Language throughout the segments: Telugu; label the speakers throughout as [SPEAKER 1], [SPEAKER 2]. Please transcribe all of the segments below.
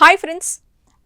[SPEAKER 1] హాయ్ ఫ్రెండ్స్,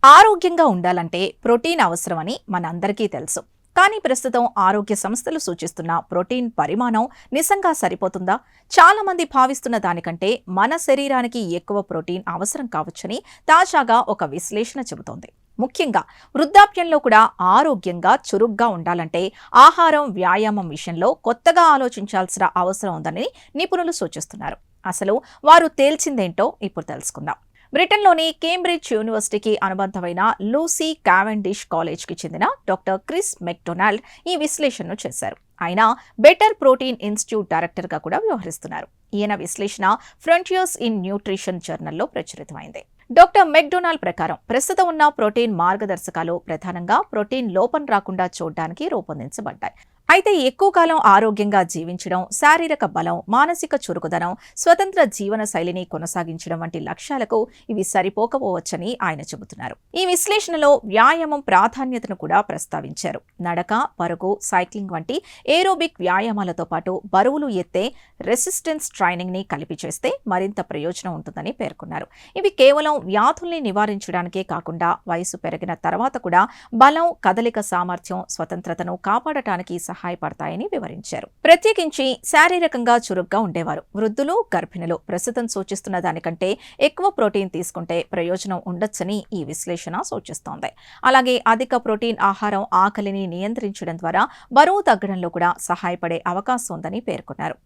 [SPEAKER 1] ఆరోగ్యంగా ఉండాలంటే ప్రోటీన్ అవసరమని మనందరికీ తెలుసు. కానీ ప్రస్తుతం ఆరోగ్య సంస్థలు సూచిస్తున్న ప్రోటీన్ పరిమాణం నిజంగా సరిపోతుందా? చాలా మంది భావిస్తున్న దానికంటే మన శరీరానికి ఎక్కువ ప్రోటీన్ అవసరం కావచ్చని తాజాగా ఒక విశ్లేషణ చెబుతోంది. ముఖ్యంగా వృద్ధాప్యంలో కూడా ఆరోగ్యంగా చురుగ్గా ఉండాలంటే ఆహారం, వ్యాయామం విషయంలో కొత్తగా ఆలోచించాల్సిన అవసరం ఉందని నిపుణులు సూచిస్తున్నారు. అసలు వారు తేల్చిందేంటో ఇప్పుడు తెలుసుకుందాం. బ్రిటన్లోని కేంబ్రిడ్జ్ యూనివర్సిటీకి అనుబంధమైన లూసీ కావెండిష్ కాలేజ్కి చెందిన డాక్టర్ క్రిస్ మెక్డొనాల్డ్ ఈ విశ్లేషణను చేశారు. ఆయన బెటర్ ప్రోటీన్ ఇన్స్టిట్యూట్ డైరెక్టర్గా కూడా వ్యవహరిస్తున్నారు. ఈయన విశ్లేషణ ఫ్రంటియర్స్ ఇన్ న్యూట్రిషన్ జర్నల్లో ప్రచురితమైంది. డాక్టర్ మెక్డొనాల్డ్ ప్రకారం ప్రస్తుతం ఉన్న ప్రోటీన్ మార్గదర్శకాలు ప్రధానంగా ప్రోటీన్ లోపం రాకుండా చూడడానికి రూపొందించబడ్డాయి. అయితే ఎక్కువ కాలం ఆరోగ్యంగా జీవించడం, శారీరక బలం, మానసిక చురుకుదనం, స్వతంత్ర జీవన శైలిని కొనసాగించడం వంటి లక్ష్యాలకు ఇవి సరిపోకపోవచ్చని ఆయన చెబుతున్నారు. ఈ విశ్లేషణలో వ్యాయామం ప్రాధాన్యతను కూడా ప్రస్తావించారు. నడక, పరుగు, సైక్లింగ్ వంటి ఏరోబిక్ వ్యాయామాలతో పాటు బరువులు ఎత్తే రెసిస్టెన్స్ ట్రైనింగ్ ని కలిపి చేస్తే మరింత ప్రయోజనం ఉంటుందని పేర్కొన్నారు. ఇవి కేవలం వ్యాధుల్ని నివారించడానికే కాకుండా వయసు పెరిగిన తర్వాత కూడా బలం, కదలిక సామర్థ్యం, స్వతంత్రతను కాపాడటానికి సహాయపడతాయని వివరించారు. ప్రత్యేకించి శారీరకంగా చురుగ్గా ఉండేవారు, వృద్ధులు, గర్భిణులు ప్రస్తుతం సూచిస్తున్న దానికంటే ఎక్కువ ప్రోటీన్ తీసుకుంటే ప్రయోజనం ఉండొచ్చని ఈ విశ్లేషణ సూచిస్తోంది. అలాగే అధిక ప్రోటీన్ ఆహారం ఆకలిని నియంత్రించడం ద్వారా బరువు తగ్గడంలో కూడా సహాయపడే అవకాశం ఉందని పేర్కొన్నారు.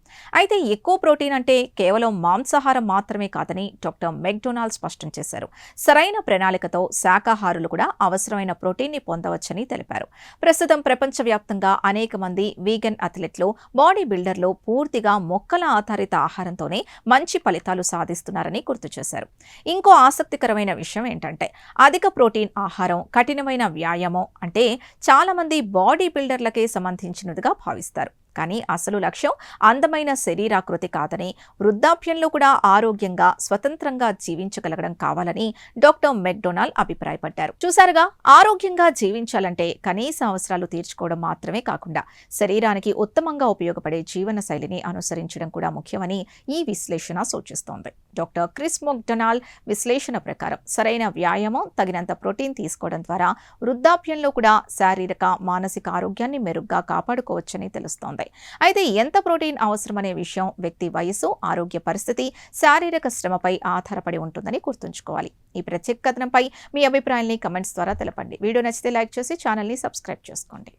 [SPEAKER 1] అయితే ఎక్కువ ప్రోటీన్ అంటే కేవలం మాంసాహారం మాత్రమే కాదని డాక్టర్ మెక్డొనాల్డ్ స్పష్టం చేశారు. సరైన ప్రణాళికతో శాకాహారులు కూడా అవసరమైన ప్రోటీన్ ని పొందవచ్చని తెలిపారు. ప్రస్తుతం ప్రపంచవ్యాప్తంగా అనేక మంది వీగన్ అథ్లెట్లు, బాడీ బిల్డర్లు పూర్తిగా మొక్కల ఆధారిత ఆహారంతోనే మంచి ఫలితాలు సాధిస్తున్నారని గుర్తు చేశారు. ఇంకో ఆసక్తికరమైన విషయం ఏంటంటే అధిక ప్రోటీన్ ఆహారం, కఠినమైన వ్యాయామం అంటే చాలా మంది బాడీ బిల్డర్లకే సంబంధించినదిగా భావిస్తారు. కానీ అసలు లక్ష్యం అందమైన శరీరాకృతి కాదని, వృద్ధాప్యంలో కూడా ఆరోగ్యంగా, స్వతంత్రంగా జీవించగలగడం కావాలని డాక్టర్ మెక్డొనాల్డ్ అభిప్రాయపడ్డారు. చూసారుగా, ఆరోగ్యంగా జీవించాలంటే కనీస అవసరాలు తీర్చుకోవడం మాత్రమే కాకుండా శరీరానికి ఉత్తమంగా ఉపయోగపడే జీవన శైలిని అనుసరించడం కూడా ముఖ్యమని ఈ విశ్లేషణ సూచిస్తోంది. డాక్టర్ క్రిస్ మెక్డొనాల్డ్ విశ్లేషణ ప్రకారం సరైన వ్యాయామం, తగినంత ప్రోటీన్ తీసుకోవడం ద్వారా వృద్ధాప్యంలో కూడా శారీరక, మానసిక ఆరోగ్యాన్ని మెరుగ్గా కాపాడుకోవచ్చని తెలుస్తోంది. అయితే ఎంత ప్రోటీన్ అవసరమనే విషయం వ్యక్తి వయసు, ఆరోగ్య పరిస్థితి, శారీరక శ్రమపై ఆధారపడి ఉంటుందని గుర్తుంచుకోవాలి. ఈ ప్రత్యేక కథనంపై మీ అభిప్రాయాన్ని కమెంట్స్ ద్వారా తెలపండి. వీడియో నచ్చితే లైక్ చేసి ఛానల్ని సబ్స్క్రైబ్ చేసుకోండి.